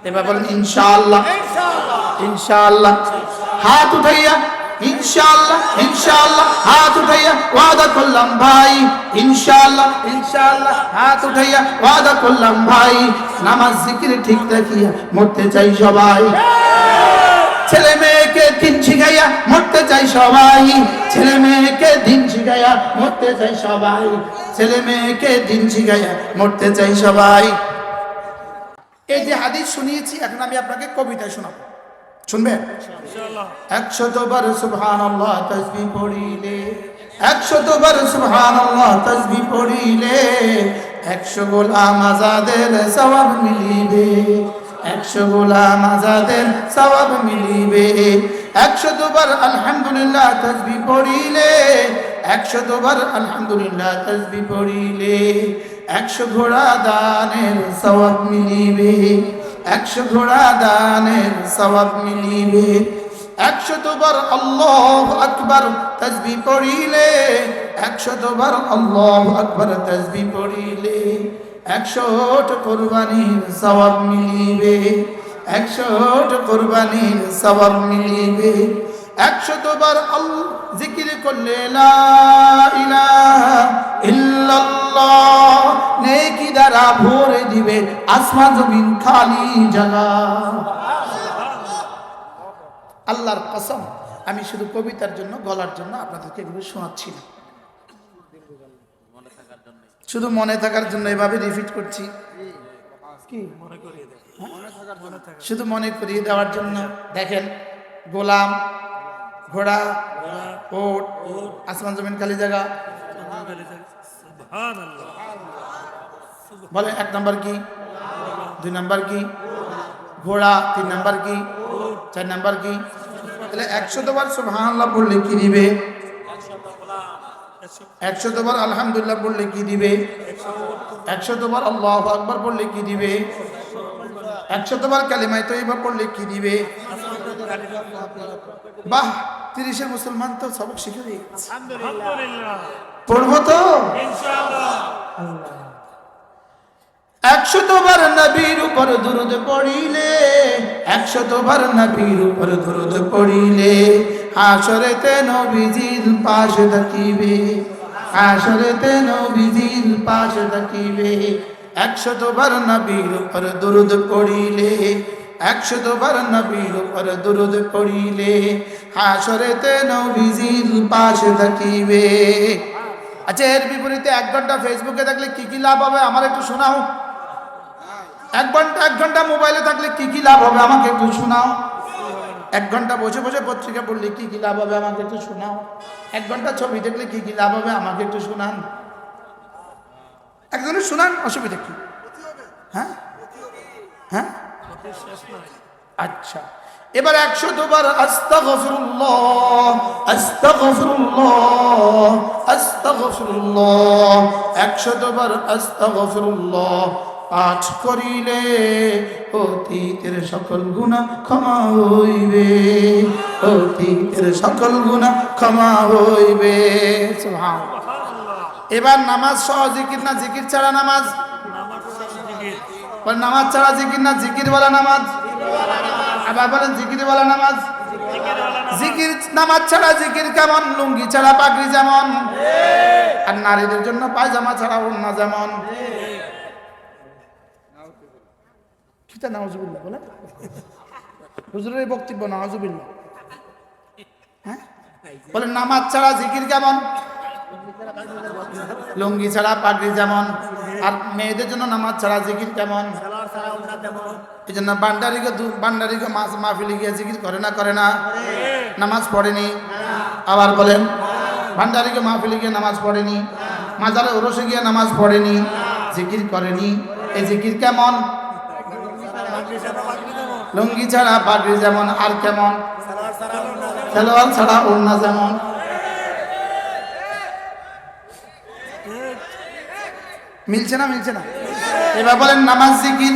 এবার বলেন ইনশাআল্লাহ, ইনশাআল্লাহ। হাত উঠাইয়া ইনশাআল্লাহ, ইনশাআল্লাহ। হাত উঠাইয়া ওয়াদা করলাম ভাই, ইনশাআল্লাহ, ইনশাআল্লাহ। হাত উঠাইয়া ওয়াদা করলাম ভাই, নামাজ জিকির ঠিক রাখিয়া মরতে চাই সবাই। ছেলে মেয়েকে দিন শিখাইয়া মরতে চাই সবাই, ছেলে মেয়েকে দিন শিখাইয়া মরতে চাই সবাই, ছেলে মেয়েকে দিন শিখাইয়া মরতে চাই সবাই। এই যে হাদিস শুনিয়েছি, এখন আমি আপনাকে কবিতা শোনাবো, শুনবেন? 100 বার সুবহানাল্লাহ তাসবিহ পড়িলে, 100 বার সুবহানাল্লাহ তাসবিহ পড়িলে 100 গোলাম আজাদের সওয়াব মিলিবে, 100 গোলাম আজাদের সওয়াব মিলিবে। 100 বার আলহামদুলিল্লাহ তাসবিহ পড়িলে, 100 বার আলহামদুলিল্লাহ তাসবিহ পড়িলে 100 ঘোড়া দানের সওয়াব মিলিবে, 100 ঘোড়া দানের সওয়াব মিলিবে। 100 বার আল্লাহু আকবার তাসবিহ পড়িলে, 100 বার আল্লাহু আকবার তাসবিহ পড়িলে 100 কুরবানির সওয়াব মিলিবে, 100 কুরবানির সওয়াব মিলিবে। 100 বার জিকির করলে লা ইলাহা ইল্লাল্লাহ, নেকি দ্বারা ভরে দিবে আসমান জমিন খালি জায়গা। আল্লাহর কসম, আমি শুধু কবিতার জন্য, গলার জন্য আপনাদেরকে এগুলো শোনাচ্ছি না, শুধু মনে থাকার জন্য এভাবে রিপিট করছি, কি শুধু মনে করিয়ে দেওয়ার জন্য। দেখেন, গোলাম, ঘোড়া, ওট, আসমান জমিন খালি জায়গা। বলে 1 নাম্বার কি, 2 নাম্বার কি, ঘোড়া, 3 নাম্বার কি, 4 নাম্বার কি? তাহলে 100 বার সুবহানাল্লাহ বললে কি দিবে? 100 বার আলহামদুলিল্লাহ বললে কি দিবে? 100 বার আল্লাহু আকবার বললে কি দিবে? 100 বার কালিমা তয়্যিবা পড়লে কি দিবে? বাহ, 30-এর মুসলমান তো সবক শিখে গেছে, আলহামদুলিল্লাহ। পড়বো তো ইনশাআল্লাহ। 100 বার নবীর উপর দুরূদ পড়িলে, 100 বার নবীর উপর দুরূদ পড়িলে হাশরেতে নবীজির পাশে থাকিবে, হাশরেতে নবীজির পাশে থাকিবে। 100 বার নবীর উপর দুরূদ পড়িলে, 100 বার নবীর উপর দুরূদ পড়িলে হাশরেতে নবীজির পাশে থাকিবে। আচ্ছা, এর বিপরীতে 1 ঘন্টা ফেসবুকে থাকলে কি কি লাভ হবে আমার একটু শোনাও। 1 ঘন্টা মোবাইলে থাকলে কি কি লাভ হবে আমাকে একটু শোনাও। 1 ঘন্টা বসে বসে পত্রিকা পড়লে কি কি লাভ হবে আমাকে একটু শোনাও। 1 ঘন্টা ছবি দেখলে কি কি লাভ হবে আমাকে একটু শোনান। একজনের শোনান, অসুবিধা কি? হ্যাঁ হ্যাঁ, আচ্ছা। এবার 100 বার আস্তাগফিরুল্লাহ, আস্তাগফিরুল্লাহ, আস্তাগফিরুল্লাহ 100 বার আস্তাগফিরুল্লাহ পাঠ করিলে অতীতের সকল গুনাহ ক্ষমা হইবে, অতীতের সকল গুনাহ ক্ষমা হইবে। সুবহানাল্লাহ। এবার নামাজ সহ জিকির না জিকির ছাড়া নামাজ? নামাজ ছাড়া জিকির না জিকির ওয়ালা নামাজ? আবার বলেন জিকির ওয়ালা নামাজ। জিকির নামাজ ছাড়া জিকির কেমন? লুঙ্গি ছাড়া পাগড়ি যেমন, আর নারীদের জন্য পায়জামা ছাড়া ওড়না যেমন। কিটা নাউজুবিল্লাহ বলেন, হুজুরের বক্তব্য নাউজুবিল্লাহ। হ্যাঁ বলেন, নামাজ ছাড়া জিকির কেমন? লুঙ্গি ছাড়া পাগড়ি যেমন। আর মেয়েদের জন্য নামাজ ছাড়া জিকির কেমন? এই জন্য বান্ডারিকে মাহফিলে গিয়ে জিকির করে না, করে না? নামাজ পড়েনি। আবার বলেন, ভান্ডারিকে মাহফিলে গিয়ে নামাজ পড়েনি, মাজারে ওরসে গিয়ে নামাজ পড়েনি, জিকির করেনি। এই জিকির কেমন? লুঙ্গি ছাড়া পাগড়ি যেমন। আর কেমন? খেলোয়াড় ছাড়া ওড়না যেমন। মিলছে না? মিলছে না? এবার বলেন নামাজ জিকির,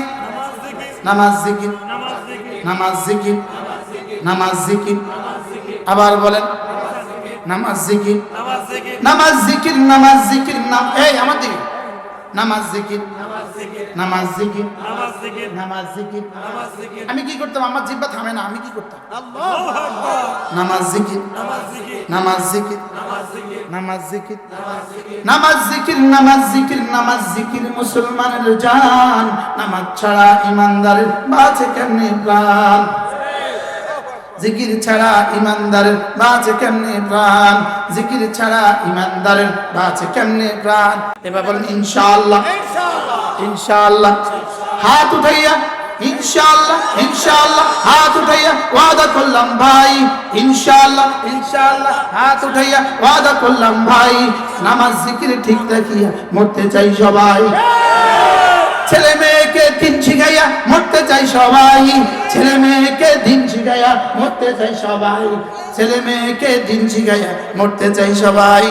নামাজ জিকির, নামাজ জিকির, নামাজ জিকির। আবার বলেন নামাজ জিকির, নামাজ জিকির, নামাজ জিকির। এই আমার দিকে নামাজ জিকির, নামাজ জিকির, নামাজ জিকির। আমি কি করতাম? আমার জিহ্বা থামে না, আমি কি করতাম? নামাজ জিকির, নামাজ জিকির, নামাজ জিকির, নামাজ জিকির, নামাজ জিকির, নামাজ জিকির মুসলমানের জান। নামাজ ছাড়া ইমানদারের বাঁচে কেমনে প্রাণ? জিকির ছাড়া ইমানদারের বাঁচে কেমনে প্রাণ? জিকির ছাড়া ইমানদারের বাঁচে কেমনে প্রাণ? এবার বলেন ইনশাআল্লাহ, ইনশাআল্লাহ। হাত উঠাইয়া ইনশাআল্লাহ, ইনশাআল্লাহ। হাত উঠাইয়া ওয়াদা করলাম ভাই, ইনশাআল্লাহ, ইনশাআল্লাহ। হাত উঠাইয়া ওয়াদা করলাম ভাই, নামাজ জিকির ঠিক রাখিয়া মরতে চাই সবাই। ছেলে মেয়েকে দিন শিখাইয়া মরতে চাই সবাই, ছেলে মেয়েকে দিন শিখাইয়া মরতে চাই সবাই, ছেলে মেয়েকে দিন শিখাইয়া মরতে চাই সবাই।